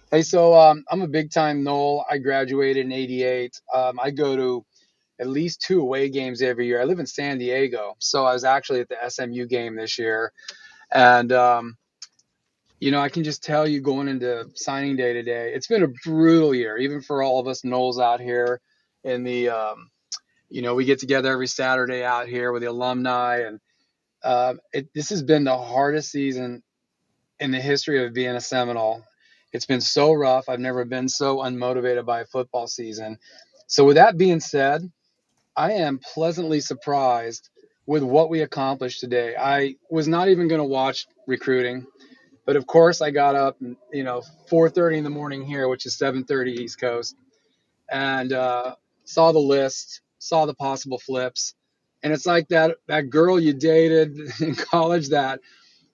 Hey, so I'm a big time Nole. I graduated in '88. I go to at least two away games every year. I live in San Diego, so I was actually at the SMU game this year, and I can just tell you going into signing day today, it's been a brutal year, even for all of us Noles out here in the we get together every Saturday out here with the alumni, and this has been the hardest season in the history of being a Seminole. It's been so rough. I've never been so unmotivated by a football season. So, with that being said, I am pleasantly surprised with what we accomplished today. I was not even going to watch recruiting, but of course, I got up, 4:30 in the morning here, which is 7:30 East Coast, and saw the list, saw the possible flips, and it's like that girl you dated in college that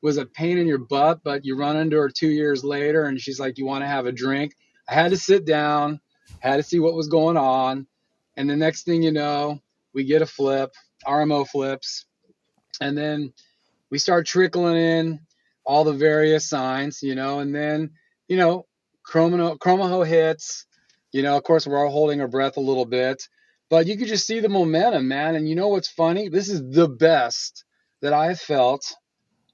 was a pain in your butt, but you run into her 2 years later and she's like, "You want to have a drink?" I had to sit down, had to see what was going on. And the next thing you know, we get a flip, RMO flips, and then we start trickling in all the various signs, and then, you know, Chromaho hits, of course, we're all holding our breath a little bit, but you could just see the momentum, man. And you know what's funny? This is the best that I've felt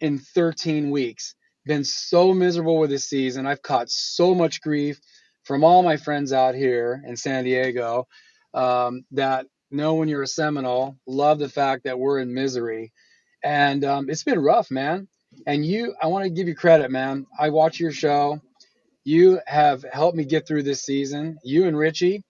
in 13 weeks. Been so miserable with this season. I've caught so much grief from all my friends out here in San Diego that know when you're a Seminole, love the fact that we're in misery. And it's been rough, man. And I want to give you credit, man. I watch your show. You have helped me get through this season. You and Richie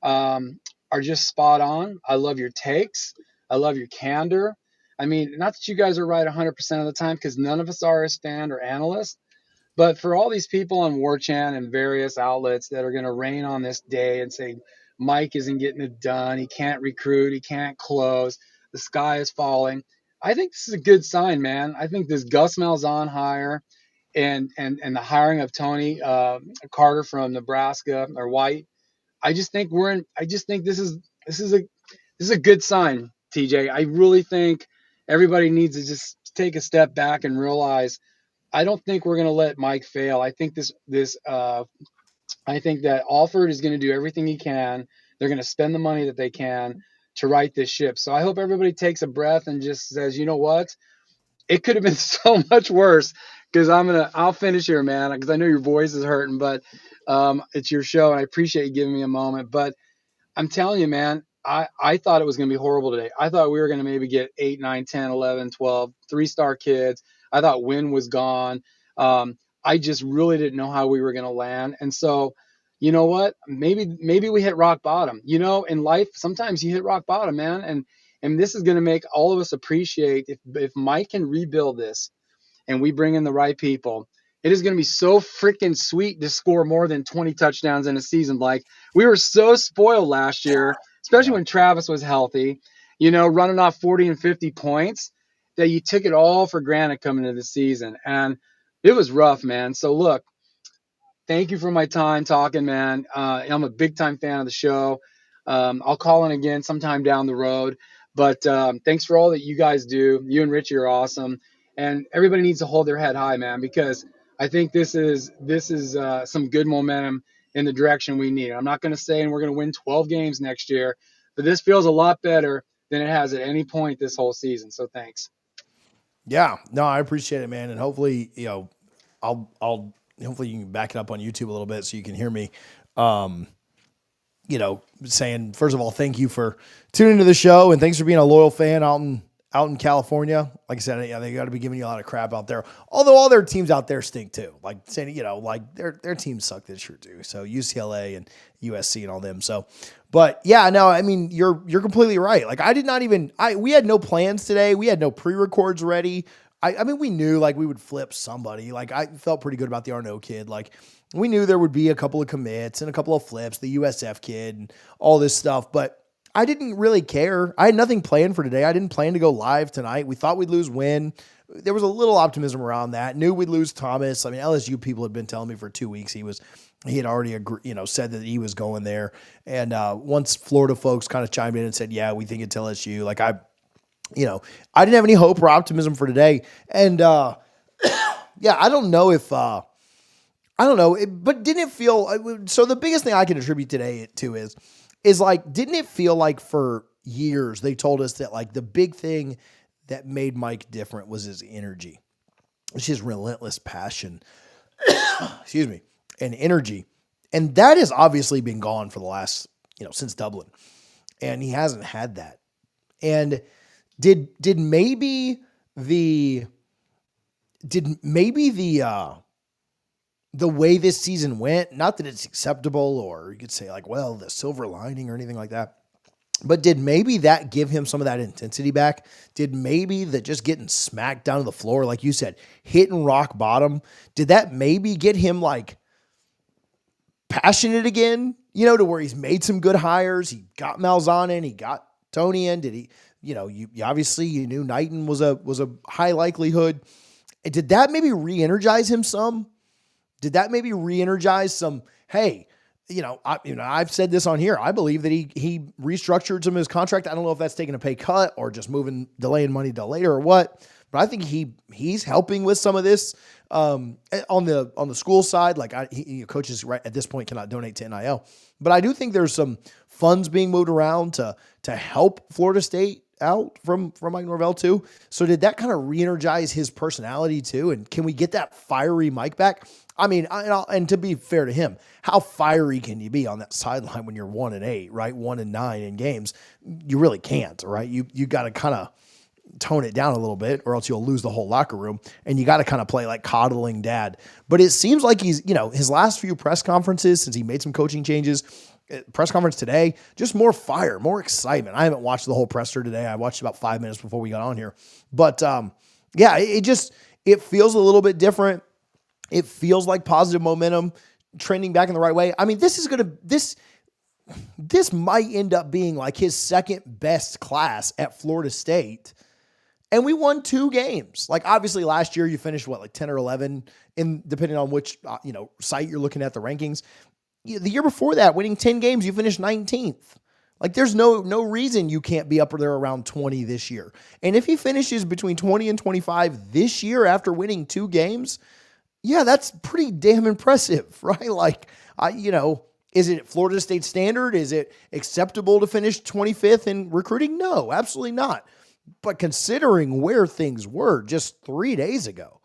um, are just spot on. I love your takes. I love your candor. I mean, not that you guys are right 100% of the time, because none of us are as fan or analyst, but for all these people on WarChan and various outlets that are going to rain on this day and say Mike isn't getting it done, he can't recruit, he can't close, the sky is falling. I think this is a good sign, man. I think this Gus Malzahn hire and the hiring of Tony Carter from Nebraska or White. I just think we're in. I just think this is a good sign, TJ. I really think everybody needs to just take a step back and realize I don't think we're going to let Mike fail. I think that Alford is going to do everything he can. They're going to spend the money that they can to right this ship. So I hope everybody takes a breath and just says, you know what? It could have been so much worse. Because I'll finish here, man. Because I know your voice is hurting, but it's your show, and I appreciate you giving me a moment. But I'm telling you, man, I thought it was going to be horrible today. I thought we were going to maybe get 8, 9, 10, 11, 12, three-star kids. I thought Win was gone. I just really didn't know how we were going to land. And so, you know what? Maybe we hit rock bottom. In life, sometimes you hit rock bottom, man. And this is going to make all of us appreciate if Mike can rebuild this and we bring in the right people, it is going to be so freaking sweet to score more than 20 touchdowns in a season. Like we were so spoiled last year, especially Yeah. when Travis was healthy, running off 40 and 50 points, that you took it all for granted coming into the season. And it was rough, man. So look, thank you for my time talking, man. I'm a big time fan of the show. I'll call in again sometime down the road. But thanks for all that you guys do. You and Richie are awesome, and everybody needs to hold their head high, man, because I think this is some good momentum in the direction we need. I'm not going to say and we're going to win 12 games next year, but this feels a lot better than it has at any point this whole season. So thanks. Yeah. No, I appreciate it, man. And hopefully, I'll hopefully you can back it up on YouTube a little bit so you can hear me. Um, saying first of all, thank you for tuning into the show and thanks for being a loyal fan out in California. Like I said, yeah, they got to be giving you a lot of crap out there. Although all their teams out there stink too. Like saying, like their teams suck this year too. So UCLA and USC and all them. So, but yeah, no, I mean you're completely right. Like I did not even we had no plans today. We had no pre-records ready. I mean, we knew like we would flip somebody. Like I felt pretty good about the Arnaud kid. Like we knew there would be a couple of commits and a couple of flips, the USF kid and all this stuff, but I didn't really care. I had nothing planned for today. I didn't plan to go live tonight. We thought we'd lose Win. There was a little optimism around that. Knew we'd lose Thomas. I mean, LSU people had been telling me for 2 weeks he had already said that he was going there. And once Florida folks kind of chimed in and said, "Yeah, we think it's LSU." Like I didn't have any hope or optimism for today. And yeah, I don't know if I don't know, but didn't it feel so? The biggest thing I can attribute today to is like, didn't it feel like for years they told us that like the big thing that made Mike different was his energy, it's his relentless passion, excuse me, and energy, and that has obviously been gone for the last since Dublin, and he hasn't had that. And did maybe the the way this season went, not that it's acceptable or you could say like, well, the silver lining or anything like that, but did maybe that give him some of that intensity back? Did maybe that just getting smacked down to the floor, like you said, hitting rock bottom, did that maybe get him like passionate again, to where he's made some good hires? He got Malzahn in, he got Tony in. Did he, you obviously you knew Knighton was a high likelihood. And did that maybe re-energize him some? Did that maybe re-energize some, hey, I've said this on here. I believe that he restructured some of his contract. I don't know if that's taking a pay cut or just delaying money till later or what, but I think he's helping with some of this on the school side. Like coaches right at this point cannot donate to NIL, but I do think there's some funds being moved around to help Florida State out from Mike Norvell too. So did that kind of re-energize his personality too? And can we get that fiery Mike back? I mean, and to be fair to him, how fiery can you be on that sideline when you're 1-8, right? 1-9 in games? You really can't, right? You got to kind of tone it down a little bit or else you'll lose the whole locker room, and you got to kind of play like coddling dad. But it seems like he's, his last few press conferences since he made some coaching changes, press conference today, just more fire, more excitement. I haven't watched the whole presser today. I watched about 5 minutes before we got on here. But yeah, it feels a little bit different. It feels like positive momentum trending back in the right way. I mean, this might end up being like his second best class at Florida State. And we won 2 games. Like obviously last year you finished like 10 or 11 depending on which, site you're looking at the rankings. The year before that, winning 10 games, you finished 19th. Like there's no reason you can't be up there around 20 this year. And if he finishes between 20 and 25 this year after winning 2 games, yeah, that's pretty damn impressive, right? Like, is it Florida State standard? Is it acceptable to finish 25th in recruiting? No, absolutely not. But considering where things were just 3 days ago,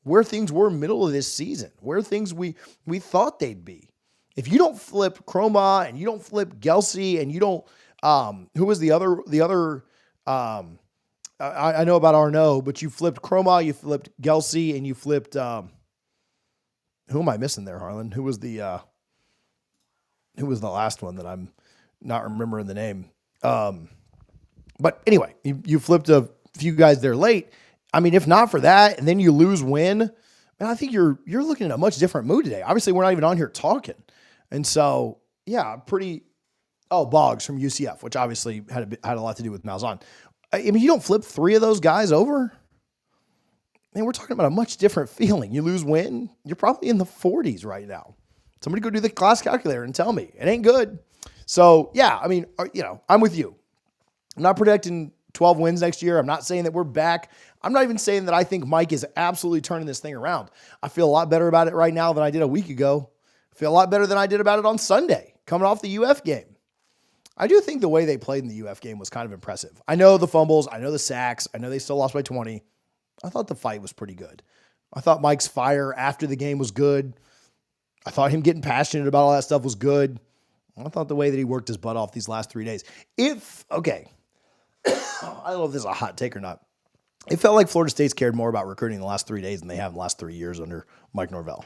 where things were middle of this season, where things we thought they'd be, if you don't flip Chroma and you don't flip Gelsey and you don't, who was the other, I know about Arnaud, but you flipped Chroma, you flipped Gelsey, and you flipped, who am I missing there, Harlan? Who was the last one that I'm not remembering the name? But anyway, you flipped a few guys there late. I mean, if not for that, and then you win, man, I think you're looking at a much different mood today. Obviously, we're not even on here talking. And so, yeah, Boggs from UCF, which obviously had a lot to do with Malzahn. I mean, you don't flip 3 of those guys over. Man, we're talking about a much different feeling. You win, you're probably in the 40s right now. Somebody go do the class calculator and tell me. It ain't good. So, yeah, I mean, I'm with you. I'm not predicting 12 wins next year. I'm not saying that we're back. I'm not even saying that I think Mike is absolutely turning this thing around. I feel a lot better about it right now than I did a week ago. I feel a lot better than I did about it on Sunday, coming off the UF game. I do think the way they played in the UF game was kind of impressive. I know the fumbles. I know the sacks. I know they still lost by 20. I thought the fight was pretty good. I thought Mike's fire after the game was good. I thought him getting passionate about all that stuff was good. I thought the way that he worked his butt off these last 3 days. I don't know if this is a hot take or not. It felt like Florida State's cared more about recruiting the last 3 days than they have in the last 3 years under Mike Norvell.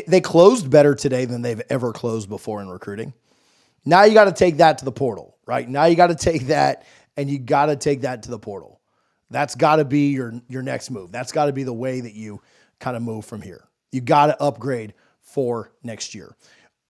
They closed better today than they've ever closed before in recruiting. Now you got to take that to the portal, right? Now you got to take that and you got to take that to the portal. That's got to be your next move. That's got to be the way that you kind of move from here. You got to upgrade for next year.